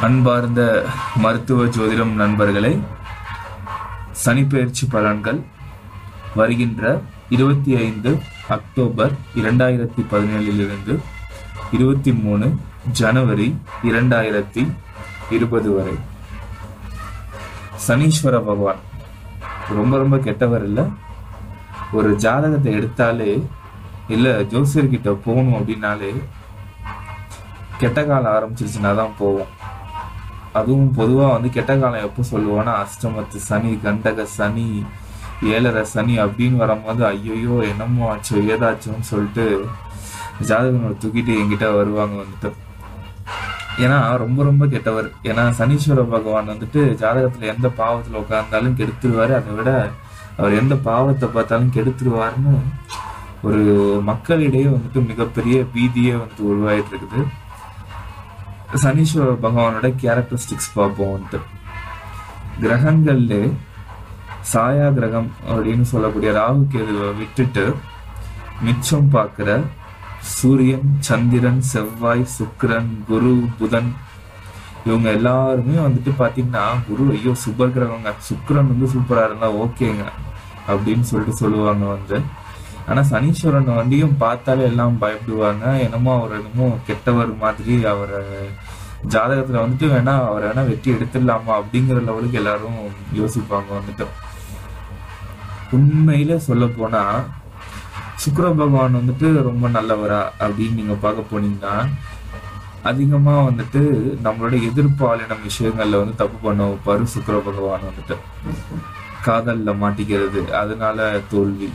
அன்பார்ந்த மருத்துவ ஜோதிடம் நண்பர்களே, சனிப்பெயர்ச்சி பலன்கள் வருகின்ற 25 அக்டோபர் 2017 23 ஜனவரி 2020 வரை. சனீஸ்வர பகவான் ரொம்ப ரொம்ப கெட்டவர் இல்லை. ஒரு ஜாதகத்தை எடுத்தாலே இல்லை ஜோசியர்கிட்ட போகணும் அப்படின்னாலே கெட்ட காலம் ஆரம்பிச்சிருச்சுன்னா தான் போவோம். அதுவும் பொதுவாக கெட்ட காலம் எப்போ சொல்லுவோன்னா அஷ்டமத்து சனி, கண்டக சனி, ஏழரை சனி அப்படின்னு வரும்போது ஐயோ என்னமோ ஆச்சோ ஏதாச்சோன்னு சொல்லிட்டு ஜாதகங்களை தூக்கிட்டு என்கிட்ட வருவாங்க. ஏன்னா ரொம்ப ரொம்ப கெட்டவர். ஏன்னா சனீஸ்வர பகவான் ஜாதகத்தில் எந்த பாவத்தில் உட்கார்ந்தாலும் கெடுத்துருவாரு. அதை விட அவர் எந்த பாவத்தை பார்த்தாலும் கெடுத்துருவாருன்னு ஒரு மக்களிடையே மிகப்பெரிய பீதியே உருவாயிட்டு இருக்குது. சனீஸ்வர பகவானோட கேரக்டரிஸ்டிக்ஸ் பார்ப்போம். கிரகங்கள்ல சாயா கிரகம் அப்படின்னு சொல்லக்கூடிய ராகு கேதுவை விட்டுட்டு மிச்சம் பார்க்கிற சூரியன், சந்திரன், செவ்வாய், சுக்கிரன், குரு, புதன் இவங்க எல்லாருமே பாத்தீங்கன்னா குரு ஐயோ சுபர் கிரகங்க, சுக்கிரன் சூப்பரா இருந்தா ஓகேங்க அப்படின்னு சொல்லுவாங்க. ஆனா சனீஸ்வரன் பார்த்தாலே எல்லாம் பயப்படுவாங்க. என்னமோ அவர் என்னமோ கெட்டவர் மாதிரி அவரை ஜாதகத்துல வேணா அவரை வேணா வெட்டி எடுத்துடலாமா அப்படிங்கிற லெவலுக்கு எல்லாரும் யோசிப்பாங்க. உண்மையில சொல்ல போனா சுக்கிர பகவான் ரொம்ப நல்லவரா அப்படின்னு நீங்க பார்க்க போனீங்கன்னா அதிகமா நம்மளோட எதிர்பாலின விஷயங்கள்ல தப்பு பண்ண வைப்பாரு. சுக்கிர பகவான் காதல்ல மாட்டிக்கிறது, அதனால தோல்வி.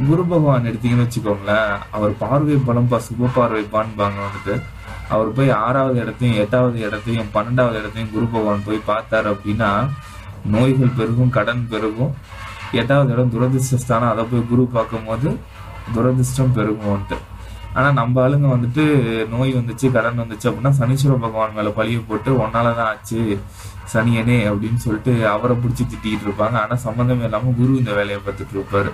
குரு பகவான் எடுத்தீங்கன்னு வச்சுக்கோங்களேன், அவர் பார்வை பலம்பா, சுப பார்வை பான்பாங்க. அவர் போய் 6வது இடத்தையும் 8வது இடத்தையும் 12வது இடத்தையும் குரு பகவான் போய் பார்த்தாரு அப்படின்னா நோய்கள் பெருகும், கடன் பெருகும். 8வது இடம் துரதிருஷ்டஸ்தானம், அதை போய் குரு பார்க்கும் போது துரதிருஷ்டம் பெருகும். ஆனா நம்ம ஆளுங்க நோய் வந்துச்சு, கடன் வந்துச்சு அப்படின்னா சனீஸ்வர பகவான் மேல பழிய போட்டு ஒன்னாலதான் ஆச்சு சனியனே அப்படின்னு சொல்லிட்டு அவரை பிடிச்சி திட்டிட்டு இருப்பாங்க. ஆனா சம்பந்தமே இல்லாம குரு இந்த வேலையை பார்த்துட்டு இருப்பாரு.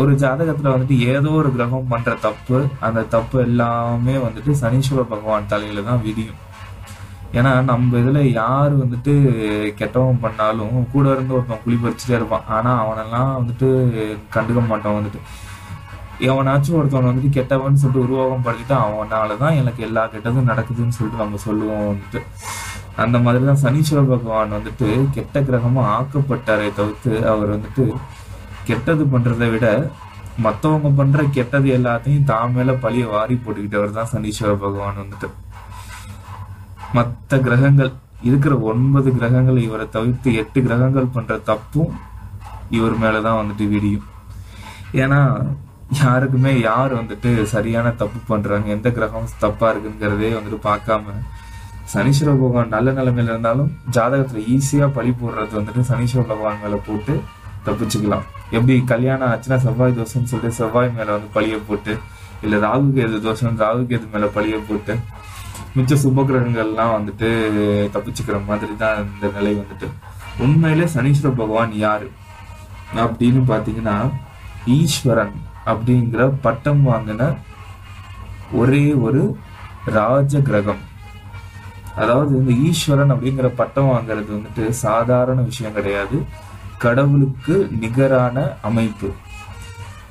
ஒரு ஜாதகத்துல ஏதோ ஒரு கிரகம் பண்ற தப்பு, அந்த தப்பு எல்லாமே சனீஸ்வர பகவான் தலையில தான் விதியும். ஏன்னா நம்ம இதுல யாரு கெட்டவன் பண்ணாலும் கூட இருந்து ஒருத்தன் குழி பறிச்சுட்டே இருப்பான். ஆனா அவனெல்லாம் கண்டுக்க மாட்டான். எவனாச்சும் ஒருத்தவன் கெட்டவன் சொல்லிட்டு உருவாகம் படுத்திட்டு அவனாலதான் எனக்கு எல்லா கெட்டதும் நடக்குதுன்னு சொல்லிட்டு நம்ம சொல்லுவோம். அந்த மாதிரிதான் சனீஸ்வர பகவான் கெட்ட கிரகமா ஆக்கப்பட்டாரே தவிர்த்து அவர் கெட்டது பண்றதை விட மத்தவங்க பண்ற கெட்டது எல்லாத்தையும் தான் மேல பழிய வாரி போட்டுக்கிட்டவர் தான் சனீஸ்வர பகவான். மற்ற கிரகங்கள் இருக்கிற 9 கிரகங்கள் இவரை தவிர்த்து 8 கிரகங்கள் பண்ற தப்பும் இவர் மேலதான் விடியும். ஏன்னா யாருக்குமே யார் சரியான தப்பு பண்றாங்க, எந்த கிரகம் தப்பா இருக்குங்கிறதே பார்க்காம சனீஸ்வர பகவான் நல்ல நிலைமையில இருந்தாலும் ஜாதகத்துல ஈஸியா பழி போடுறது சனீஸ்வர பகவான் மேல போட்டு தப்பிச்சுக்கலாம். எப்படி கல்யாணம் ஆச்சுன்னா செவ்வாய் தோஷம்னு சொல்லிட்டு செவ்வாய் மேல பழிய போட்டு, இல்ல ராகு கேது தோஷம் ராகு கேது மேல பழிய போட்டு மிச்ச சுப கிரகங்கள்லாம் தப்பிச்சுக்கிற மாதிரி தான் இந்த நிலை. உண்மையிலே சனீஸ்வர பகவான் யாரு அப்படின்னு பாத்தீங்கன்னா ஈஸ்வரன் அப்படிங்கிற பட்டம் வாங்கின ஒரே ஒரு ராஜ கிரகம். அதாவது இந்த ஈஸ்வரன் அப்படிங்கிற பட்டம் வாங்குறது சாதாரண விஷயம் கிடையாது. கடவுளுக்கு நிகரான அமைப்பு.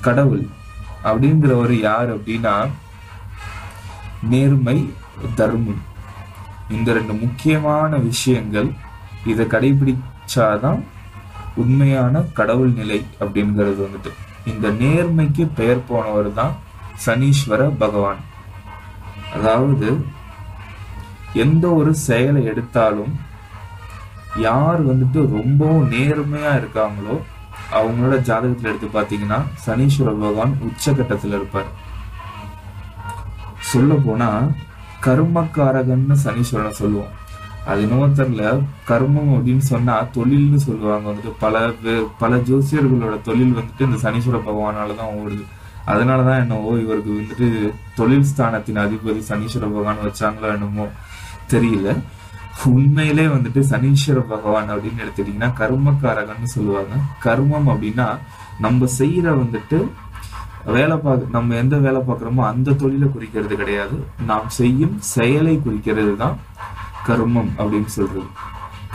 கடவுள் அப்படிங்கிறவர் யார் அப்படின்னா நேர்மை, தர்மம், இந்த 2 முக்கியமான விஷயங்கள். இதை கடைபிடிச்சாதான் உண்மையான கடவுள் நிலை அப்படிங்கிறது. இந்த நேர்மைக்கு பெயர் போனவர் தான் சனீஸ்வர பகவான். அதாவது எந்த ஒரு செயலை எடுத்தாலும் யார் ரொம்பவும் நேர்மையா இருக்காங்களோ அவங்களோட ஜாதகத்துல எடுத்து பாத்தீங்கன்னா சனீஸ்வர பகவான் உச்சகட்டத்துல இருப்பார். சொல்ல போனா கர்மக்காரகன்னு சனீஸ்வரன் சொல்லுவோம். அது இன்னும் தெரியல. கர்மம் அப்படின்னு சொன்னா தொழில்னு சொல்லுவாங்க. பல ஜோசியர்களோட தொழில் இந்த சனீஸ்வர பகவானாலதான் ஓடுது. அதனாலதான் என்னவோ இவருக்கு தொழில் ஸ்தானத்தின் அதிபதி சனீஸ்வர பகவான் வச்சாங்களோ என்னமோ தெரியல. உண்மையிலே சனீஸ்வர பகவான் அப்படின்னு எடுத்துட்டீங்கன்னா கர்மக்காரகன்னு சொல்லுவாங்க. கர்மம் அப்படின்னா நம்ம செய்யற நம்ம எந்த வேலை பார்க்குறோமோ அந்த தொழிலை குறிக்கிறது கிடையாது, நாம் செய்யும் செயலை குறிக்கிறது தான் கர்மம் அப்படின்னு சொல்றது.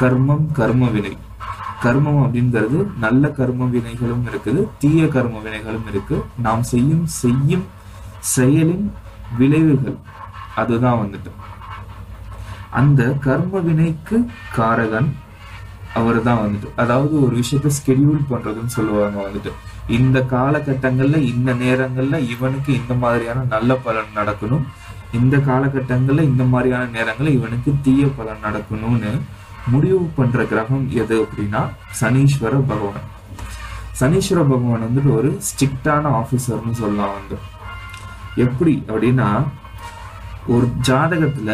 கர்மம், கர்ம வினை. கர்மம் அப்படிங்கிறது நல்ல கர்ம வினைகளும் இருக்குது, தீய கர்ம வினைகளும் இருக்கு. நாம் செய்யும் செயலின் விளைவுகள் அதுதான் வந்துட்டு. அந்த கர்ம வினைக்கு காரகன் அவர் தான் வந்துட்டு. அதாவது ஒரு விஷயத்த ஸ்கெடியூல் பண்றதுன்னு சொல்லுவாங்க வந்துட்டு. இந்த காலகட்டங்கள்ல இந்த நேரங்கள்ல இவனுக்கு இந்த மாதிரியான நல்ல பலன் நடக்கணும், இந்த காலகட்டங்கள்ல இந்த மாதிரியான நேரங்கள்ல இவனுக்கு தீய பலன் நடக்கணும்னு முடிவு பண்ற கிரகம் எது அப்படின்னா சனீஸ்வர பகவான். சனீஸ்வர பகவான் வந்துட்டு ஒரு ஸ்ட்ரிக்டான ஆபீசர்னு சொல்லலாம் வந்து. எப்படி அப்படின்னா, ஒரு ஜாதகத்துல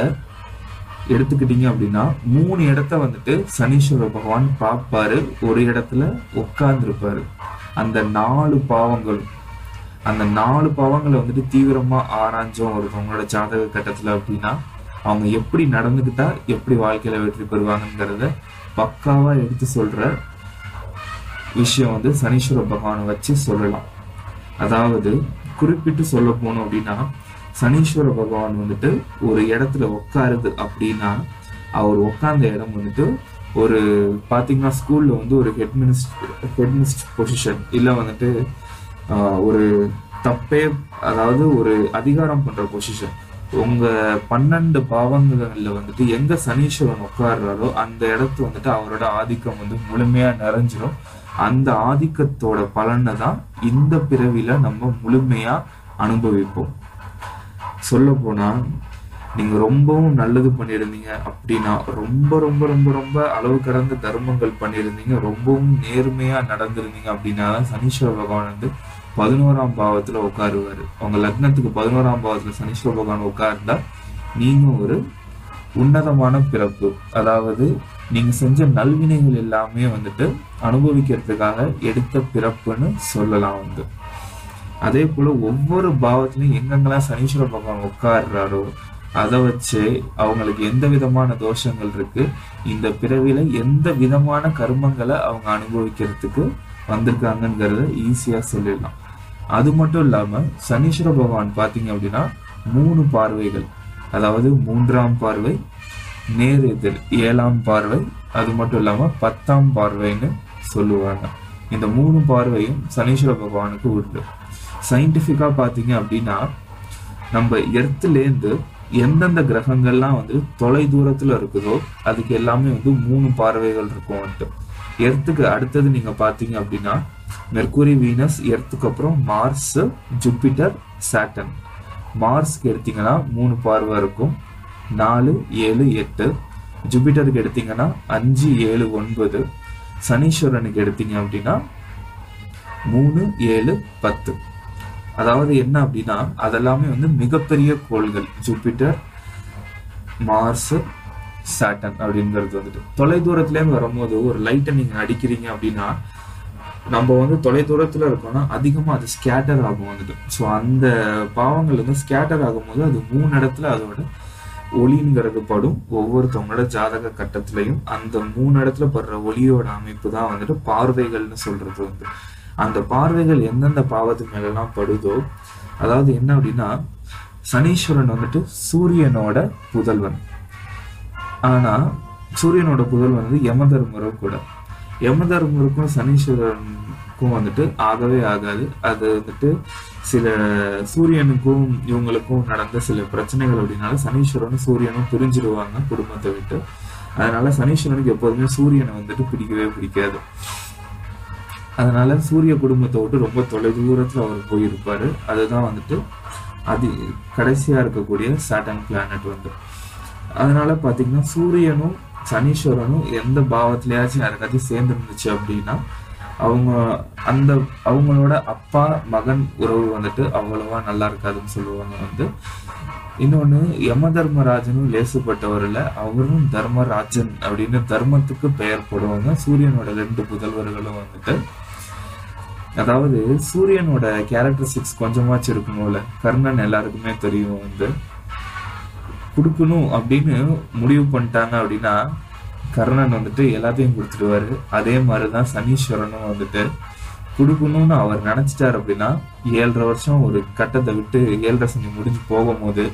எடுத்துக்கிட்டீங்க அப்படின்னா 3 இடத்த வந்துட்டு சனீஸ்வர பகவான் பார்ப்பாரு, ஒரு இடத்துல உட்கார்ந்து இருப்பாரு. அந்த 4 பாவங்களை வந்துட்டு தீவிரமா ஆராய்ஞ்சோம் ஒருத்தவங்களோட ஜாதக கட்டத்துல அப்படின்னா, அவங்க எப்படி நடந்துக்கிட்டா எப்படி வாழ்க்கையில வெற்றி பெறுவாங்கிறத பக்காவா எடுத்து சொல்ற விஷயம் வந்து சனீஸ்வர பகவானை வச்சு சொல்லலாம். அதாவது குறிப்பிட்டு சொல்ல போனோம் அப்படின்னா, சனீஸ்வர பகவான் வந்துட்டு ஒரு இடத்துல உட்காருது அப்படின்னா, அவர் உட்கார்ந்த இடம் வந்துட்டு ஒரு பாத்தீங்கன்னா ஸ்கூல்ல வந்து ஒரு ஹெட்மினிஸ்ட் பொசிஷன், இல்ல வந்துட்டு ஒரு தப்பே, அதாவது ஒரு அதிகாரம் பண்ற பொசிஷன். உங்க 12 பாவங்கள்ல வந்துட்டு எங்க சனீஸ்வரன் உட்கார்றாரோ அந்த இடத்து வந்துட்டு அவரோட ஆதிக்கம் வந்து முழுமையா நிறைஞ்சிடும். அந்த ஆதிக்கத்தோட பலனை தான் இந்த பிறவில நம்ம முழுமையா அனுபவிப்போம். சொல்ல போனா, நீங்க ரொம்பவும் நல்லது பண்ணியிருந்தீங்க அப்படின்னா, ரொம்ப ரொம்ப ரொம்ப ரொம்ப அளவு கடந்த தர்மங்கள் பண்ணியிருந்தீங்க, ரொம்பவும் நேர்மையா நடந்திருந்தீங்க அப்படின்னா சனீஸ்வர பகவான் வந்து 11ஆம் பாவத்துல உட்காருவாரு. உங்க லக்னத்துக்கு 11ஆம் பாவத்துல சனீஸ்வர பகவான் உட்கார்ந்தா நீங்க ஒரு உன்னதமான பிறப்பு, அதாவது நீங்க செஞ்ச நல்வினைகள் எல்லாமே வந்துட்டு அனுபவிக்கிறதுக்காக எடுத்த பிறப்புன்னு சொல்லலாம் வந்து. அதே போல ஒவ்வொரு பாவத்திலையும் எங்கெங்கெல்லாம் சனீஸ்வர பகவான் உட்கார்றாரோ அதை வச்சு அவங்களுக்கு எந்த விதமான தோஷங்கள் இருக்கு, இந்த பிறவில எந்த விதமான கர்மங்களை அவங்க அனுபவிக்கிறதுக்கு வந்திருக்காங்கிறத ஈஸியா சொல்லிடலாம். அது மட்டும் இல்லாம சனீஸ்வர பகவான் பாத்தீங்க அப்படின்னா 3 பார்வைகள், அதாவது 3ஆம் பார்வை, நேர் எதிர் 7ஆம் பார்வை, அது மட்டும் இல்லாம 10ஆம் பார்வைன்னு சொல்லுவாங்க. இந்த 3 பார்வையும் சனீஸ்வர பகவானுக்கு உண்டு. சயின்டிபிக்கா பாத்தீங்க அப்படின்னா, நம்ம எர்த்லேருந்து எந்தெந்த கிரகங்கள்லாம் வந்து தொலை தூரத்துல இருக்குதோ அதுக்கு எல்லாமே வந்து 3 பார்வைகள் இருக்கும் வந்துட்டு. எர்த்துக்கு அடுத்தது நீங்க பாத்தீங்க அப்படின்னா மெர்க்குரி, வீனஸ், எர்த்துக்கு அப்புறம் மார்ஸ், ஜூபிட்டர், சாட்டர்ன். மார்ஸ்க்கு எடுத்தீங்கன்னா 3 பார்வை இருக்கும், 4, 7, 8. ஜூபிட்டருக்கு எடுத்தீங்கன்னா 5, 7, 9. சனீஸ்வரனுக்கு எடுத்தீங்க அப்படின்னா 3, 7, 10. அதாவது என்ன அப்படின்னா, அதெல்லாமே வந்து மிகப்பெரிய கோள்கள். ஜூபிட்டர், மார்ஸ், சாட்டர்ன் அப்படிங்கிறது வந்துட்டு தொலை தூரத்துல இருந்து வரும்போது ஒரு லைட்டை நீங்க அடிக்கிறீங்க அப்படின்னா, நம்ம வந்து தொலை தூரத்துல இருக்கோம்னா அதிகமா அது ஸ்கேட்டர் ஆகும் வந்துட்டு. ஸோ அந்த பாவங்கள் வந்து ஸ்கேட்டர் ஆகும்போது அது 3 இடத்துல அதோட ஒளிங்கிறது படும். ஒவ்வொருத்தவங்களோட ஜாதக கட்டத்திலையும் அந்த 3 இடத்துல படுற ஒளியோட அமைப்பு தான் வந்துட்டு பார்வைகள்னு சொல்றது வந்து. அந்த பார்வைகள் எந்தெந்த பாவத்து மேலாம் படுதோ, அதாவது என்ன அப்படின்னா, சனீஸ்வரன் வந்துட்டு சூரியனோட புதல்வன். ஆனா சூரியனோட புதல்வன் வந்து யமதர்மரும் கூட. யமதர்மருக்கும் சனீஸ்வரனுக்கும் வந்துட்டு ஆகவே ஆகாது. அது வந்துட்டு சில சூரியனுக்கும் இவங்களுக்கும் நடந்த சில பிரச்சனைகள் அப்படின்னால சனீஸ்வரனும் சூரியனும் பிரிஞ்சிடுவாங்க குடும்பத்தை விட்டு. அதனால சனீஸ்வரனுக்கு எப்போதுமே சூரியனை வந்துட்டு பிடிக்கவே பிடிக்காது. அதனால சூரிய குடும்பத்தை விட்டு ரொம்ப தொலை தூரத்துல அவர் போயிருப்பாரு. அதுதான் வந்துட்டு அது கடைசியா இருக்கக்கூடிய சாட்டர்ன் பிளானட் வந்து. அதனால பாத்தீங்கன்னா சூரியனும் சனீஸ்வரனும் எந்த பாவத்திலயாச்சும் யாருக்காச்சும் சேர்ந்து இருந்துச்சு அப்படின்னா அவங்களோட அப்பா மகன் உறவு வந்துட்டு அவ்வளவா நல்லா இருக்காதுன்னு சொல்லுவாங்க வந்து. இன்னொன்னு, யம தர்மராஜனும் லேசுப்பட்டவர் இல்ல, அவரும் தர்மராஜன் அப்படின்னு தர்மத்துக்கு பெயர் போடுவாங்க. சூரியனோட 2 புதல்வர்களும் வந்துட்டு, அதாவது சூரியனோட கேரக்டரிஸ்டிக்ஸ் கொஞ்சமாச்சும் இருக்கணும்ல. கர்ணன் எல்லாருக்குமே தெரியும் வந்து, கொடுக்கணும் அப்படின்னு முடிவு பண்ணிட்டாங்க அப்படின்னா கர்ணன் வந்துட்டு எல்லாத்தையும் கொடுத்துடுவாரு. அதே மாதிரிதான் சனீஸ்வரனும் வந்துட்டு கொடுக்கணும்னு அவர் நினைச்சிட்டாரு அப்படின்னா 7.5 வருஷம் ஒரு கட்டத்தை விட்டு 7.5 சனி முடிஞ்சு போகும்போது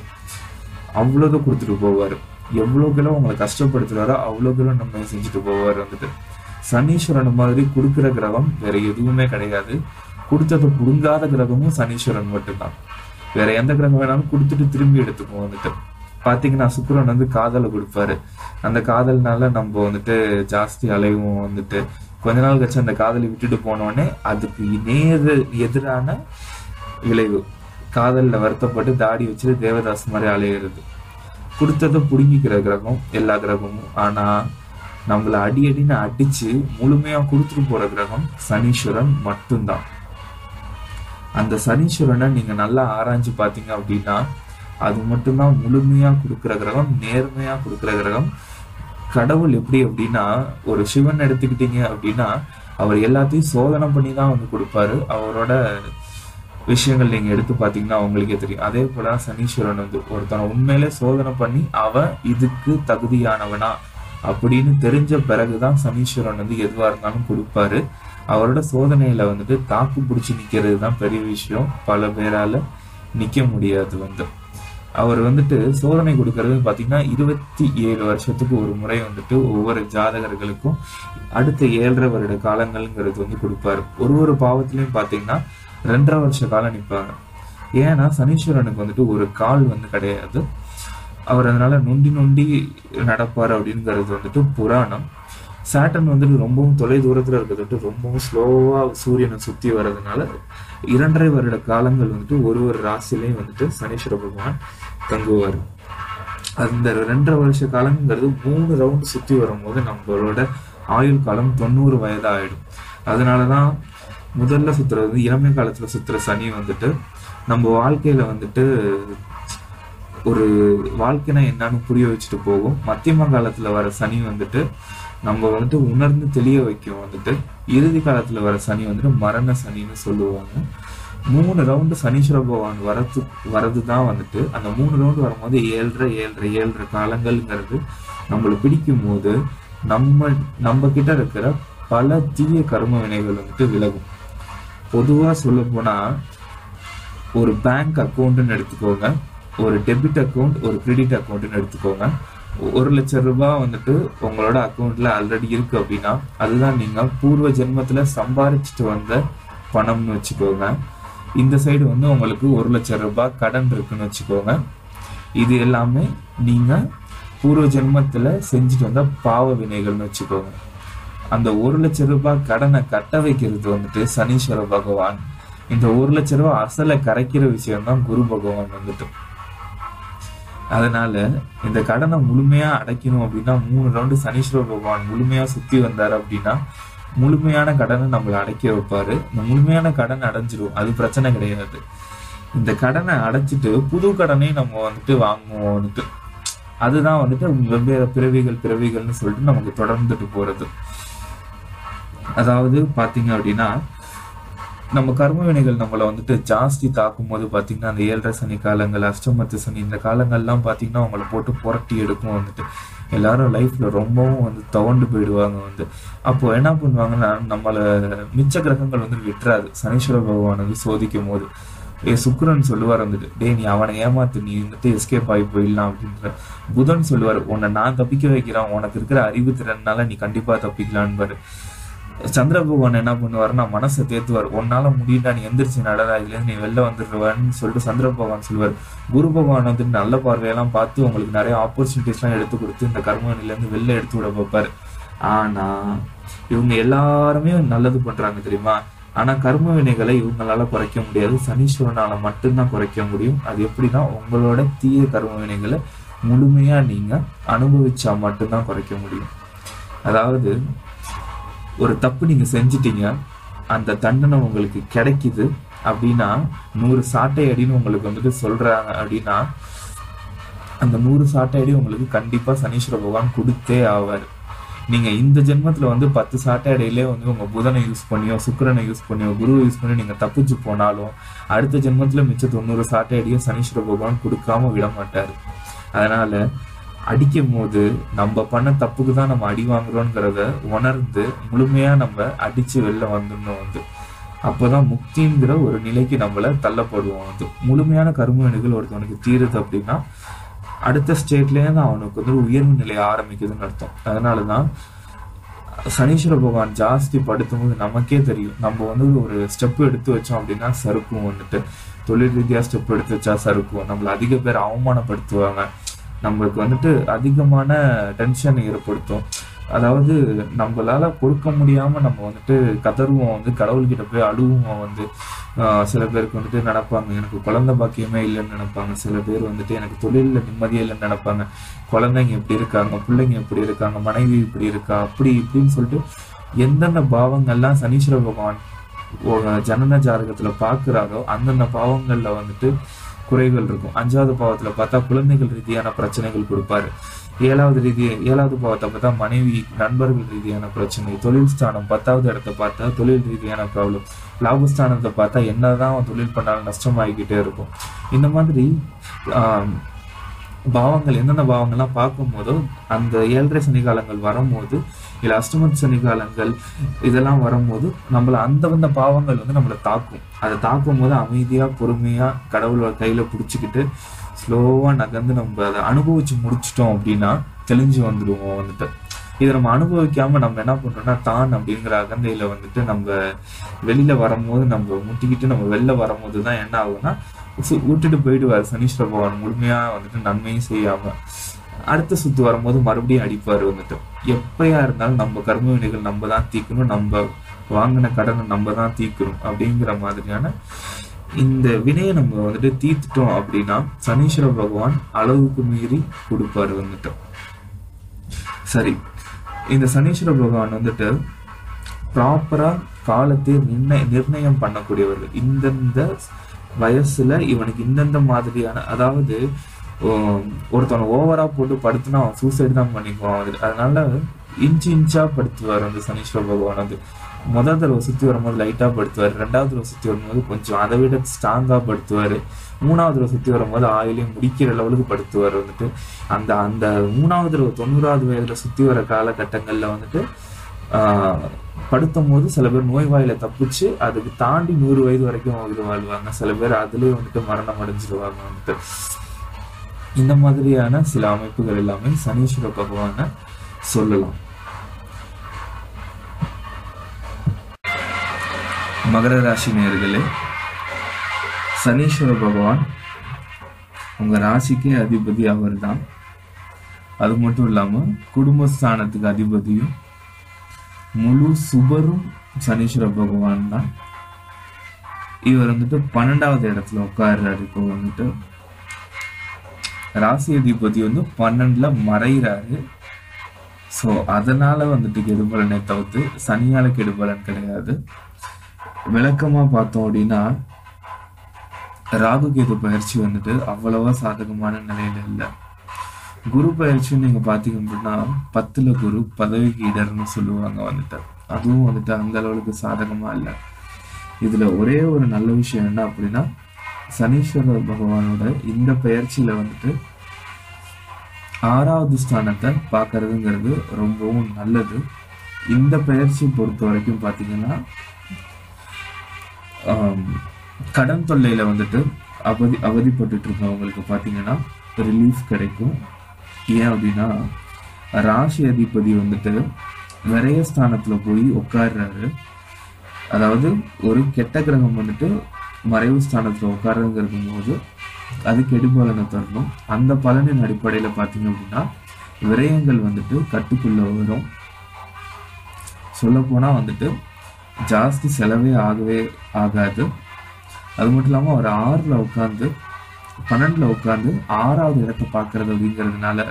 அவ்வளோதான் கொடுத்துட்டு போவாரு. எவ்வளோக்கெல்லாம் உங்களை கஷ்டப்படுத்துறாரோ அவ்வளோக்கெல்லாம் நம்ம செஞ்சுட்டு போவார் வந்துட்டு. சனீஸ்வரன் மாதிரி கொடுக்குற கிரகம் வேற எதுவுமே கிடையாது. கொடுத்ததை புடுங்காத கிரகமும் சனீஸ்வரன் மட்டும்தான். வேற எந்த கிரகம் வேணாலும் கொடுத்துட்டு திரும்பி எடுத்துக்குவோம் வந்துட்டு. பாத்தீங்கன்னா சுக்கிரன் வந்து காதலை கொடுப்பாரு. அந்த காதல்னால நம்ம வந்துட்டு ஜாஸ்தி அலைவும் வந்துட்டு கொஞ்ச நாள் கழிச்சு அந்த காதலை விட்டுட்டு போனோடனே அதுக்கு எதிரான விளைவு காதல்ல வருத்தப்பட்டு தாடி வச்சுட்டு தேவதாஸ் மாதிரி அலையிறது. கொடுத்ததை புடுங்கிக்கிற கிரகம் எல்லா கிரகமும். ஆனா நம்மள அடின்னு அடிச்சு முழுமையா கொடுத்துட்டு போற கிரகம் சனீஸ்வரன் மட்டும்தான். அந்த சனீஸ்வரனை நீங்க நல்லா ஆராய்ஞ்சு பாத்தீங்க அப்படின்னா அது மட்டும்தான் முழுமையா கொடுக்குற கிரகம், நேர்மையா கொடுக்குற கிரகம். கடவுள் எப்படி அப்படின்னா, ஒரு சிவன் எடுத்துக்கிட்டீங்க அப்படின்னா அவர் எல்லாத்தையும் சோதனை பண்ணி தான் வந்து கொடுப்பாரு. அவரோட விஷயங்கள் நீங்க எடுத்து பாத்தீங்கன்னா அவங்களுக்கே தெரியும். அதே போல சனீஸ்வரன் வந்து ஒருத்தனை உண்மையிலே சோதனை பண்ணி அவன் இதுக்கு தகுதியானவனா அப்படின்னு தெரிஞ்ச பிறகுதான் சனீஸ்வரன் வந்து எதுவா இருந்தாலும் கொடுப்பாரு. அவரோட சோதனையில வந்துட்டு தாக்கு பிடிச்சி நிக்கிறது தான் பெரிய விஷயம். பல பேரால நிக்க முடியாது வந்து. அவர் வந்துட்டு சோதனை கொடுக்கறது பாத்தீங்கன்னா 27 வருஷத்துக்கு ஒரு முறை வந்துட்டு ஒவ்வொரு ஜாதகர்களுக்கும் அடுத்த 7.5 வருட காலங்கள்ங்கிறது வந்து கொடுப்பாரு. ஒரு பாவத்திலையும் பாத்தீங்கன்னா 2.5 வருஷ காலம் நிற்பாங்க. ஏன்னா சனீஸ்வரனுக்கு வந்துட்டு ஒரு கால் வந்து கிடையாது. அவர் அதனால நொண்டி நடப்பாரு அப்படிங்கிறது வந்துட்டு புராணம். சாட்டன் வந்துட்டு ரொம்பவும் தொலை தூரத்துல இருக்கிறது ரொம்பவும் ஸ்லோவா சூரியனை சுத்தி வர்றதுனால 2.5 வருட காலங்கள் வந்துட்டு ஒரு ராசிலையும் வந்துட்டு சனீஸ்வர பகவான் தங்குவார். அந்த 2.5 வருஷ காலங்கிறது 3 ரவுண்டு சுத்தி வரும்போது நம்மளோட ஆயுள் காலம் 90 வயதா ஆயிடும். அதனாலதான் முதல்ல சுத்துறது வந்து இளமை காலத்துல சுத்துற சனி வந்துட்டு நம்ம வாழ்க்கையில வந்துட்டு ஒரு வாழ்க்கைனா என்னன்னு புரிய வச்சுட்டு போகும். மத்தியம காலத்துல வர சனி வந்துட்டு நம்ம வந்துட்டு உணர்ந்து தெளிய வைக்கும் வந்துட்டு. இறுதி காலத்துல வர சனி வந்துட்டு மரண சனின்னு சொல்லுவாங்க. 3 ரவுண்டு சனீஸ்வர பகவான் வரதுதான் வந்துட்டு அந்த 3 ரவுண்டு வரும்போது 7.5 காலங்கள்ங்கிறது நம்மளை பிடிக்கும் போது நம்ம கிட்ட இருக்கிற பல தீய கர்ம வினைகள் வந்துட்டு விலகும். பொதுவா சொல்ல போனா ஒரு பேங்க் அக்கௌண்ட்னு எடுத்துக்கோங்க, ஒரு டெபிட் அக்கௌண்ட், ஒரு கிரெடிட் அக்கௌண்ட்னு எடுத்துக்கோங்க. 1 லட்சம் ரூபாய் வந்துட்டு உங்களோட அக்கௌண்ட்ல ஆல்ரெடி இருக்கு அப்படின்னா அதுதான் நீங்க பூர்வ ஜென்மத்துல சம்பாதிச்சுட்டு வந்த பணம்னு வச்சுக்கோங்க. இந்த சைடு வந்து உங்களுக்கு 1 லட்சம் ரூபாய் கடன் இருக்குன்னு வச்சுக்கோங்க. இது எல்லாமே நீங்க பூர்வ ஜென்மத்துல செஞ்சுட்டு வந்த பாவ வினைகள்னு வச்சுக்கோங்க. அந்த 1 லட்சம் ரூபாய் கடனை கட்ட வைக்கிறது வந்துட்டு சனீஸ்வர பகவான். இந்த 1 லட்சம் ரூபாய் அசலை கரைக்கிற விஷயம் தான் குரு பகவான் வந்துட்டு. அதனால இந்த கடனை முழுமையா அடைக்கணும் அப்படின்னா 3 ரவுண்டு சனீஸ்வர பகவான் முழுமையா சுத்தி வந்தாரு அப்படின்னா முழுமையான கடனை நம்மளை அடைக்க வைப்பாரு. இந்த முழுமையான கடன் அடைஞ்சிரும், அது பிரச்சனை கிடையாது. இந்த கடனை அடைச்சிட்டு புது கடனையும் நம்ம வந்துட்டு வாங்குவோம் வந்துட்டு. அதுதான் வந்துட்டு வெவ்வேறு பிறவிகள்னு சொல்லிட்டு நமக்கு தொடர்ந்துட்டு போறது. அதாவது பாத்தீங்க அப்படின்னா நம்ம கர்ம வினைகள் நம்மளை வந்துட்டு ஜாஸ்தி தாக்கும் போது பாத்தீங்கன்னா அந்த 7.5 சனி காலங்கள், அஷ்டமத்து சனி, இந்த காலங்கள்லாம் பாத்தீங்கன்னா அவங்களை போட்டு புரட்டி எடுக்கும் வந்துட்டு. எல்லாரும் லைஃப்ல ரொம்பவும் வந்து துவண்டு போயிடுவாங்க வந்து. அப்போ என்ன பண்ணுவாங்கன்னா நம்மள மிச்ச கிரகங்கள் வந்து விட்டுறாது. சனீஸ்வர பகவான் வந்து சோதிக்கும் போது சுக்கிரன் சொல்லுவார் வந்துட்டு, டே நீ அவனை ஏமாத்து, நீ வந்துட்டு எஸ்கேப் ஆகி போயிடலாம் அப்படின்ற. புதன் சொல்லுவார், உன்னை நான் தப்பிக்க வைக்கிறேன், உனக்கு இருக்கிற அறிவு திறனால நீ கண்டிப்பா தப்பிக்கலான்னு. சந்திர பகவான் என்ன பண்ணுவாருன்னா மனசை தேத்துவார், உன்னால முடியல, நீ எந்திரிச்சு நடரா, இதுல நீ வெளில வந்துடுவான்னு சொல்லிட்டு சந்திர பகவான் சொல்லுவார். குரு பகவான் வந்துட்டு நல்ல பார்வையெல்லாம் பார்த்து உங்களுக்கு நிறைய ஆப்பர்ச்சுனிட்டிஸ் எல்லாம் எடுத்து கொடுத்து இந்த கர்மனில இருந்து வெளில எடுத்து விட பார்ப்பாரு. ஆனா இவங்க எல்லாருமே நல்லது பண்றாங்க தெரியுமா. ஆனா கர்ம வினைகளை இவங்களால குறைக்க முடியாது, சனீஸ்வரனால மட்டும்தான் குறைக்க முடியும். அது எப்படின்னா உங்களோட தீய கர்ம வினைகளை முழுமையா நீங்க அனுபவிச்சா மட்டும்தான் குறைக்க முடியும். அதாவது ஒரு தப்பு நீங்க செஞ்சிட்டீங்க, அந்த தண்டனை உங்களுக்கு கிடைக்குது அப்படின்னா 100 சாட்டை அடின்னு உங்களுக்கு வந்துட்டு சொல்றாங்க அப்படின்னா அந்த 100 சாட்டை அடி உங்களுக்கு கண்டிப்பா சனீஸ்வர பகவான் கொடுத்தே ஆவார். நீங்க இந்த ஜென்மத்துல வந்து 10 சாட்டை அடையிலே வந்து உங்க புதனை யூஸ் பண்ணியோ சுக்கிரனை யூஸ் பண்ணியோ குருவை யூஸ் பண்ணி நீங்க தப்பிச்சு போனாலும் அடுத்த ஜென்மத்துல மிச்ச 90 சாட்டை அடியும் சனீஸ்வர பகவான் கொடுக்காம விட மாட்டாரு. அதனால அடிக்கும் போது நம்ம பண்ண தப்புக்கு தான் நம்ம அடி வாங்குறோங்கிறத உணர்ந்து முழுமையா நம்ம அடிச்சு வெளில வந்துடணும் வந்து. அப்போதான் முக்திங்கிற ஒரு நிலைக்கு நம்மள தள்ளப்படுவோம். அது முழுமையான கர்ம வினைகள் ஒருத்தவனுக்கு தீருது அப்படின்னா அடுத்த ஸ்டேட்லேயே தான் அவனுக்கு வந்து உயர்வு நிலை ஆரம்பிக்குதுன்னு அர்த்தம். அதனாலதான் சனீஸ்வர பகவான் ஜாஸ்தி படுத்தும் போது நமக்கே தெரியும், நம்ம வந்து ஒரு ஸ்டெப் எடுத்து வச்சோம் அப்படின்னா சறுக்கும். வந்துட்டு தொழில் ரீதியா ஸ்டெப் எடுத்து வச்சா சறுக்கும். நம்மள அதிக பேர் அவமானப்படுத்துவாங்க, நம்மளுக்கு வந்துட்டு அதிகமான டென்ஷன் ஏற்படுத்தும். அதாவது நம்மளால பொறுக்க முடியாம நம்ம வந்துட்டு கதறுவோம், வந்து கடவுள்கிட்ட போய் அழுவோம். வந்து சில பேருக்கு வந்துட்டு நினைப்பாங்க எனக்கு குழந்தை பாக்கியமே இல்லைன்னு நினைப்பாங்க. சில பேர் வந்துட்டு எனக்கு தொழில நிம்மதியே இல்லைன்னு நினைப்பாங்க. குழந்தைங்க எப்படி இருக்காங்க, பிள்ளைங்க எப்படி இருக்காங்க, மனைவி இப்படி இருக்கா, அப்படி இப்படின்னு சொல்லிட்டு எந்தெந்த பாவங்கள்லாம் சனீஸ்வர பகவான் ஜனன ஜாதகத்துல பாக்குறாரோ அந்தந்த பாவங்கள்ல வந்துட்டு குறைகள் இருக்கும். 5வது பாவத்துல பார்த்தா குழந்தைகள் ரீதியான பிரச்சனைகள் கொடுப்பாரு. 7வது பாவத்தை பார்த்தா மனைவி நண்பர்கள் ரீதியான பிரச்சனை. தொழில் ஸ்தானம் 10வது இடத்தை பார்த்தா தொழில் ரீதியான ப்ராப்ளம். லாபஸ்தானத்தை பார்த்தா என்னதான் தொழில் பண்ணாலும் நஷ்டமாகிக்கிட்டே இருக்கும். இந்த மாதிரி பாவங்கள் எந்தெந்த பாவங்கள்லாம் பார்க்கும் போதோ அந்த 7.5 சனிகாலங்கள் வரும்போது இல்லை அஷ்டம சனிகாலங்கள் இதெல்லாம் வரும்போது நம்மள அந்த பாவங்கள் வந்து நம்மளை தாக்கும். அதை தாக்கும் போது அமைதியா பொறுமையா கடவுளோட கையில பிடிச்சிக்கிட்டு ஸ்லோவா நகர்ந்து நம்ம அதை அனுபவிச்சு முடிச்சிட்டோம் அப்படின்னா தெளிஞ்சு வந்துடுவோம். வந்துட்டு இதை நம்ம அனுபவிக்காம நம்ம என்ன பண்றோம்னா தான் அப்படிங்கிற அகந்தையில வந்துட்டு நம்ம வெளியில வரும்போது நம்ம முட்டிக்கிட்டு நம்ம வெளில வரும்போது தான் என்ன ஆகும்னா விட்டுட்டு போயிடுவார் சனீஸ்வர பகவான். முழுமையா வந்துட்டு நன்மையும் செய்யாம அடுத்த சுத்து வரும்போது மறுபடியும் அடிப்பாரு. வந்துட்டு எப்பயா இருந்தாலும் நம்ம கர்ம வினைகள் நம்ம தான் தீக்கணும், நம்ம வாங்கின கடனை நம்ம தான் தீக்கணும் அப்படிங்கிற மாதிரியான இந்த வினையை நம்ம வந்துட்டு தீர்த்துட்டோம் அப்படின்னா சனீஸ்வர பகவான் அளவுக்கு மீறி கொடுப்பாரு. வந்துட்டு சரி, இந்த சனீஸ்வர பகவான் வந்துட்டு ப்ராப்பரா காலத்தை நிர்ணயம் பண்ணக்கூடியவர்கள். இந்தந்த வயசுல இவனுக்கு இந்தந்த மாதிரியான, அதாவது ஒருத்தவனை ஓவரா போட்டு படுத்துனா அவன் சூசைடு தான் பண்ணிக்குவான். அதனால இன்ச்சா படுத்துவார் அந்த சனீஸ்வர பகவான். வந்து முதல் தடவை சுத்தி வரும்போது லைட்டா படுத்துவார், 2வது தடவை சுத்தி வரும்போது கொஞ்சம் அதை விட ஸ்ட்ராங்கா படுத்துவாரு, 3வது தடவை சுத்தி வரும்போது ஆயிலையும் முடிக்கிற லெவலுக்கு படுத்துவார். வந்துட்டு அந்த அந்த 3வது தடவை 90வது வயதுல சுத்தி வர காலகட்டங்கள்ல வந்துட்டு படுத்தும் போது சில பேர் நோய் வாயில தப்பிச்சு அதுக்கு தாண்டி 100 வயது வரைக்கும் உயிர் வாழ்வாங்க. சில பேர் அதுலயே வந்துட்டு மரணம் அடைஞ்சிருவாங்க. வந்துட்டு இந்த மாதிரியான சில அமைப்புகள் எல்லாமே சனீஸ்வர பகவான சொல்லலாம். மகர ராசி நேயர்களே, சனீஸ்வர பகவான் உங்க ராசிக்கே அதிபதி அவர் தான். அது மட்டும் இல்லாம குடும்பஸ்தானத்துக்கு அதிபதியும் முழு சுபரும் சனீஸ்வர பகவான் தான். இவர் வந்துட்டு 12வது இடத்துல உட்கார்றாரு. இப்போ வந்துட்டு ராசி அதிபதி வந்து 12ல மறைகிறாரு. ஸோ அதனால வந்துட்டு கெடுபலனை தவிர்த்து சனியால கெடுபலன் கிடையாது. விளக்கமா பார்த்தோம் அப்படின்னா ராகு கேது பயிற்சி வந்துட்டு அவ்வளவா சாதகமான நிலையில இல்லை. குரு பயிற்சின்னு நீங்க பாத்தீங்க அப்படின்னா 10ல குரு பதவிக்கு இடர்னு சொல்லுவாங்க. வந்துட்டு அதுவும் வந்துட்டு அந்த அளவுக்கு சாதகமா இல்லை. இதுல ஒரே ஒரு நல்ல விஷயம் என்ன அப்படின்னா சனீஸ்வர பகவானோட இந்த பயிற்சியில வந்துட்டு 6வது ஸ்தானத்தை பார்க்கறதுங்கிறது ரொம்பவும் நல்லது. இந்த பயிற்சியை பொறுத்த வரைக்கும் பாத்தீங்கன்னா கடன் தொல்லையில வந்துட்டு அவதிப்பட்டு இருக்கவங்களுக்கு பாத்தீங்கன்னா ரிலீஃப் கிடைக்கும். ஏன் அப்படின்னா ராசி அதிபதி வந்துட்டு விரயஸ்தானத்துல போய் உட்கார்றாரு. அதாவது ஒரு கெட்ட கிரகம் வந்துட்டு மறைவு ஸ்தானத்துல உட்காருங்கிறது போது அது கெடுபலனை தரணும். அந்த பலனின் அடிப்படையில பாத்தீங்க அப்படின்னா விரயங்கள் வந்துட்டு கட்டுக்குள்ள வரும். சொல்ல போனா வந்துட்டு ஜாஸ்தி செலவே ஆகாது. அது மட்டும் இல்லாம ஒரு 6ல உட்கார்ந்து 12ல உட்கார்ந்து 6வது இடத்தை பாக்குறது அப்படிங்கிறதுனால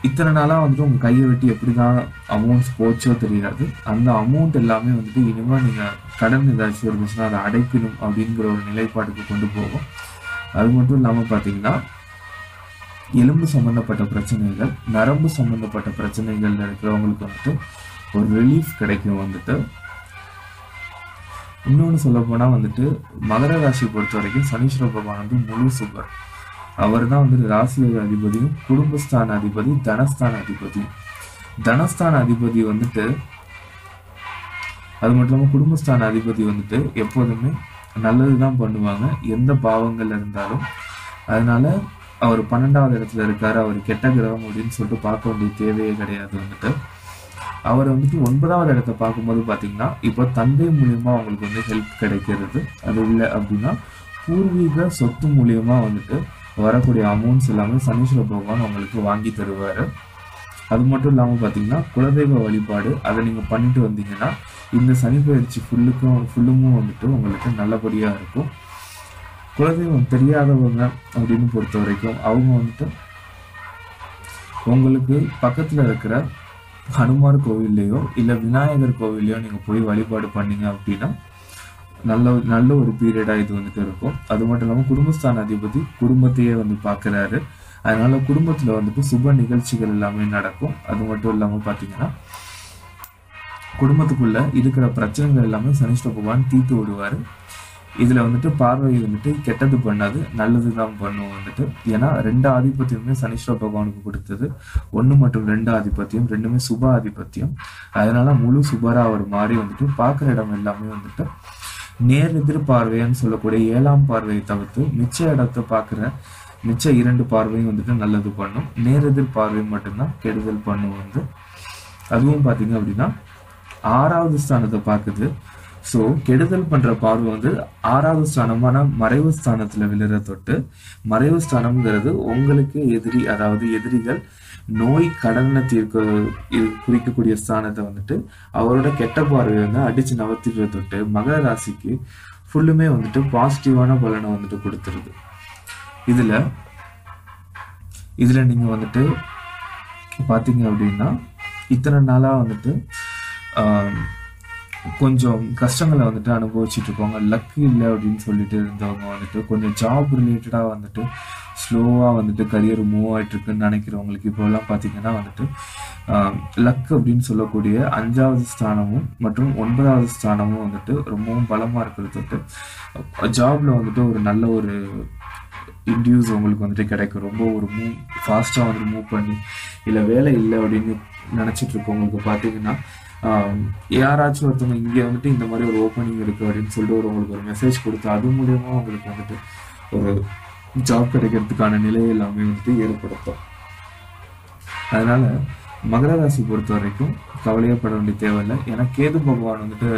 இத்தனை நாளா வந்துட்டு உங்க கையை வெட்டி எப்படிதான் அமௌண்ட்ஸ் போச்சோ தெரியாது. அந்த அமௌண்ட் எல்லாமே வந்துட்டு இனிமே நீங்க கடன் ஏதாச்சும் இருந்துச்சுன்னா அதை அடைக்கணும் அப்படிங்கிற ஒரு நிலைப்பாட்டுக்கு கொண்டு போகும். அது மட்டும் இல்லாம பாத்தீங்கன்னா எலும்பு சம்பந்தப்பட்ட பிரச்சனைகள், நரம்பு சம்பந்தப்பட்ட பிரச்சனைகள்ல இருக்கிறவங்களுக்கு வந்துட்டு ஒரு ரிலீஃப் கிடைக்கும். வந்துட்டு இன்னொன்னு சொல்ல போனா வந்துட்டு மகர ராசி பொறுத்த வரைக்கும் சனீஸ்வர பகவான் வந்து முழு சுபர். அவர் தான் வந்துட்டு ராசி அதிபதியும் குடும்பஸ்தான அதிபதி தனஸ்தான அதிபதியும். தனஸ்தான அதிபதி வந்துட்டு அது மட்டும் இல்லாமல் குடும்பஸ்தான அதிபதி வந்துட்டு எப்போதுமே நல்லதுதான் பண்ணுவாங்க எந்த பாவங்கள் இருந்தாலும். அதனால அவர் 12வது இடத்துல இருக்காரு, அவர் கெட்ட கிரகம் அப்படின்னு சொல்லிட்டு பார்க்க வேண்டிய தேவையே கிடையாது வந்துட்டு. அவர் வந்துட்டு 9வது இடத்தை பார்க்கும்போது பார்த்தீங்கன்னா இப்போ தந்தை மூலியமா அவங்களுக்கு வந்து ஹெல்ப் கிடைக்கிறது. அது இல்லை அப்படின்னா பூர்வீக சொத்து மூலியமா வந்துட்டு வரக்கூடிய அமௌண்ட்ஸ் எல்லாமே சனீஸ்வர பகவான் உங்களுக்கு வாங்கி தருவாரு. அது மட்டும் இல்லாமல் பார்த்தீங்கன்னா குலதெய்வ வழிபாடு அதை நீங்கள் பண்ணிட்டு வந்தீங்கன்னா இந்த சனி பயிற்சி ஃபுல்லும் வந்துட்டு உங்களுக்கு நல்லபடியாக இருக்கும். குலதெய்வம் தெரியாதவங்க அப்படின்னு பொறுத்த வரைக்கும் அவங்க வந்துட்டு உங்களுக்கு பக்கத்தில் இருக்கிற ஹனுமார் கோவில்லையோ இல்லை விநாயகர் கோவில்லையோ நீங்கள் போய் வழிபாடு பண்ணீங்க அப்படின்னா நல்ல ஒரு பீரியடாக இது வந்துட்டு இருக்கும். அது மட்டும் இல்லாமல் குடும்பஸ்தான அதிபதி குடும்பத்தையே வந்து பார்க்குறாரு. அதனால குடும்பத்தில் வந்துட்டு சுப நிகழ்ச்சிகள் எல்லாமே நடக்கும். அது மட்டும் இல்லாமல் பார்த்தீங்கன்னா குடும்பத்துக்குள்ள இருக்கிற பிரச்சனைகள் எல்லாமே சனீஸ்வர பகவான் தீர்த்து விடுவார். இதில் வந்துட்டு பார்வை வந்துட்டு கெட்டது பண்ணாது, நல்லது தான் பண்ணும் வந்துட்டு. ஏன்னா 2 ஆதிபத்தியமே சனீஸ்வர பகவானுக்கு கொடுத்தது. 1 மற்றும் 2 ஆதிபத்தியம் ரெண்டுமே சுப ஆதிபத்தியம். அதனால முழு சுபரா அவர் மாறி வந்துட்டு பார்க்குற இடம் எல்லாமே வந்துட்டு நேர் எதிர்பார்வைன்னு சொல்லக்கூடிய 7ஆம் பார்வையை தவிர்த்து மிச்ச இடத்தை பார்க்குற மிச்ச 2 பார்வையும் வந்துட்டு நல்லது பண்ணும். நேர் எதிர்பார்வை மட்டும்தான் கெடுதல் பண்ணும் வந்து. அதுவும் பார்த்தீங்க அப்படின்னா 6வது ஸ்தானத்தை பார்க்குது. ஸோ கெடுதல் பண்ற பார்வை வந்து 6வது ஸ்தானமான மறைவு ஸ்தானத்துல விழுற தொட்டு, மறைவு ஸ்தானம்ங்கிறது உங்களுக்கு எதிரி, அதாவது எதிரிகள் நோய் கடனை குறிக்கக்கூடிய ஸ்தானத்தை வந்துட்டு அவரோட கெட்ட பார்வையை வந்து அடிச்சு நவர்த்திடுற தொட்டு மகர ராசிக்கு ஃபுல்லுமே வந்துட்டு பாசிட்டிவான பலனை வந்துட்டு கொடுத்துருது. இதுல நீங்க வந்துட்டு பாத்தீங்க அப்படின்னா இத்தனை நாளா வந்துட்டு கொஞ்சம் கஷ்டங்களை வந்துட்டு அனுபவிச்சுட்டு இருக்கவங்க, லக்கு இல்லை அப்படின்னு சொல்லிட்டு இருந்தவங்க வந்துட்டு கொஞ்சம் ஜாப் ரிலேட்டடாக வந்துட்டு ஸ்லோவாக வந்துட்டு கரியர் மூவ் ஆகிட்டு இருக்குன்னு நினைக்கிறவங்களுக்கு இப்போல்லாம் பார்த்தீங்கன்னா வந்துட்டு லக் அப்படின்னு சொல்லக்கூடிய 5வது ஸ்தானமும் மற்றும் 9வது ஸ்தானமும் வந்துட்டு ரொம்பவும் பலமாக இருக்கிறது. ஜாப்ல வந்துட்டு ஒரு நல்ல ஒரு இன்டியூஸ் உங்களுக்கு வந்துட்டு கிடைக்கும். ரொம்ப ஒரு ஃபாஸ்ட்டாக வந்துட்டு மூவ் பண்ணி இல்லை வேலை இல்லை அப்படின்னு நினச்சிட்டு இருக்கவங்களுக்கு பார்த்தீங்கன்னா யாராச்சும் ஒருத்தவங்க இங்கே வந்துட்டு இந்த மாதிரி ஒரு ஓப்பனிங் இருக்கு அப்படின்னு சொல்லிட்டு உங்களுக்கு ஒரு மெசேஜ் கொடுத்து அது மூலியமா உங்களுக்கு வந்துட்டு ஒரு ஜாப் கிடைக்கிறதுக்கான நிலையை எல்லாமே வந்துட்டு ஏற்படுத்தும். அதனால மகர ராசி பொறுத்த வரைக்கும் கவலையப்பட வேண்டிய தேவையில்லை. ஏன்னா கேது பகவான் வந்துட்டு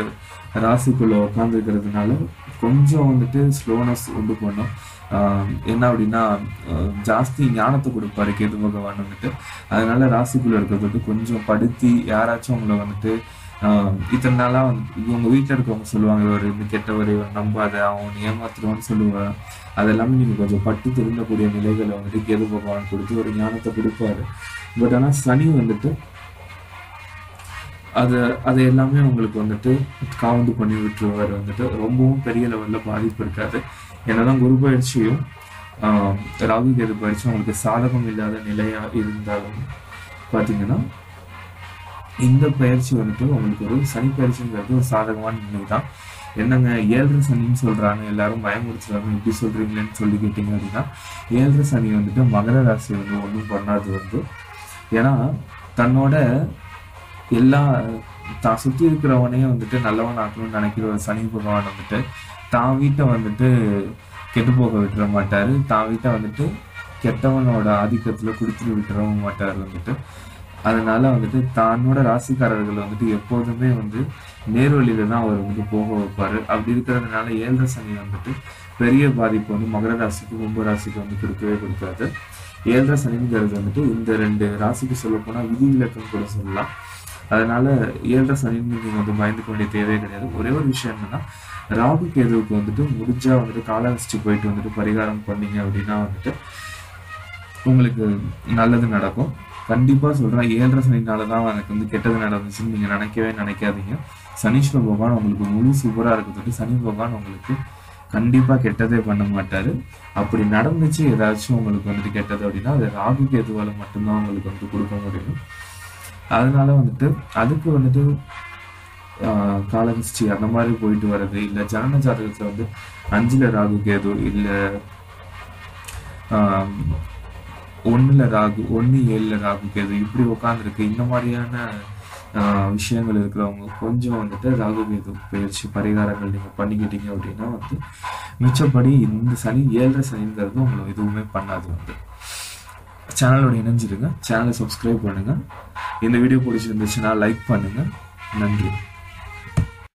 ராசிக்குள்ள உட்கார்ந்து இருக்கிறதுனால கொஞ்சம் வந்துட்டு ஸ்லோனஸ் உண்டு பண்ணும். என்ன அப்படின்னா ஜாஸ்தி ஞானத்தை கொடுப்பாரு கேது பகவான் வந்துட்டு. அதனால ராசிக்குள்ள இருக்கிறது வந்து கொஞ்சம் படுத்தி யாராச்சும் உங்களை வந்துட்டு இத்தனை நாளா வந்து இவங்க வீட்டில் இருக்கவங்க சொல்லுவாங்க இவர் இந்த கெட்டவர் நம்பாத அவன் ஏமாத்துறவன்னு சொல்லுவாங்க. அதெல்லாமே நீங்க கொஞ்சம் பட்டு திருந்தக்கூடிய நிலைகளை வந்துட்டு கேது பகவான் கொடுத்து ஒரு ஞானத்தை கொடுப்பாரு. பட் ஆனா சனி வந்துட்டு அதை எல்லாமே உங்களுக்கு வந்துட்டு காவந்து பண்ணி விட்டுருவாரு வந்துட்டு. ரொம்பவும் பெரிய லெவல்ல பாதிப்பு இருக்காது. என்னதான் குரு பயிற்சியும் ராகு கேது பயிற்சியும் உங்களுக்கு சாதகம் இல்லாத நிலையா இருந்தாலும் பாத்தீங்கன்னா இந்த பயிற்சி வந்துட்டு உங்களுக்கு ஒரு சனி பயிற்சிங்கிறது ஒரு சாதகமான நிலை தான். என்னங்க 7.5 சனின்னு சொல்றாங்க, எல்லாரும் பயமுறுத்துறாங்க, இப்படி சொல்றீங்களேன்னு சொல்லி கேட்டீங்க அப்படின்னா 7.5 சனி வந்துட்டு மகர ராசி வந்து ஒன்றும் பண்ணாது வந்து. ஏன்னா தன்னோட தான் சுற்றி இருக்கிறவனையே வந்துட்டு நல்லவன் ஆக்கணும்னு நினைக்கிற ஒரு சனி பகவான் வந்துட்டு தான் வீட்டை வந்துட்டு கெட்டு போக விட்டுற மாட்டாரு, தான் வீட்டை வந்துட்டு கெட்டவனோட ஆதிக்கத்துல கொடுத்துட்டு விட்டுறவும் மாட்டாரு வந்துட்டு. அதனால வந்துட்டு தன்னோட ராசிக்காரர்கள் வந்துட்டு எப்போதுமே வந்து நேர்வழியில தான் அவர் வந்துட்டு போக வைப்பாரு. அப்படி இருக்கிறதுனால 7.5 சனி வந்துட்டு பெரிய பாதிப்பு வந்து மகர ராசிக்கு கும்ப ராசிக்கு வந்து கொடுக்கவே கொடுக்காது. 7.5 சனிங்கிறது வந்துட்டு இந்த 2 ராசிக்கு சொல்ல போனா விதிவிலக்கம் கூட சொல்லலாம். அதனால 7.5 சனின்னு நீங்க வந்து பயந்துக்க வேண்டிய தேவையே கிடையாது. ஒரே ஒரு விஷயம் என்னன்னா ராகு கேதுவுக்கு வந்துட்டு முடிஞ்சா வந்துட்டு காலஹஸ்தி போயிட்டு வந்துட்டு பரிகாரம் பண்ணீங்க அப்படின்னா வந்துட்டு உங்களுக்கு நல்லது நடக்கும். கண்டிப்பா சொல்றேன், 7.5 சனினாலதான் எனக்கு வந்து கெட்டது நடந்துச்சுன்னு நீங்க நினைக்கவே நினைக்காதீங்க. சனீஸ்வர பகவான் உங்களுக்கு முழு சூப்பரா இருக்கிறது. சனி பகவான் உங்களுக்கு கண்டிப்பா கெட்டதே பண்ண மாட்டாரு. அப்படி நடந்துச்சு ஏதாச்சும் உங்களுக்கு வந்துட்டு கெட்டது அப்படின்னா அது ராகு கேதுவால மட்டும்தான் உங்களுக்கு வந்து கொடுக்க முடியும். அதனால வந்துட்டு அதுக்கு வந்துட்டு காலஹஸ்தி அந்த மாதிரி போயிட்டு வர்றது, இல்ல ஜனன ஜாதகத்துல வந்து 5ல ராகு கேது, இல்ல 1ல ராகு 1 7ல ராகு கேது இப்படி உட்காந்துருக்கு, இந்த மாதிரியான விஷயங்கள் இருக்கிறவங்க கொஞ்சம் வந்துட்டு ராகு கேது பயிற்சி பரிகாரங்கள் நீங்கள் பண்ணிக்கிட்டீங்க அப்படின்னா வந்து மிச்சப்படி இந்த சனி 7.5 சனிங்கிறது உங்களை எதுவுமே பண்ணாது. வந்து சேனலோட இணைஞ்சிருங்க, சேனலை சப்ஸ்கிரைப் பண்ணுங்க, இந்த வீடியோ பிடிச்சிருந்துச்சுன்னா லைக் பண்ணுங்க. நன்றி.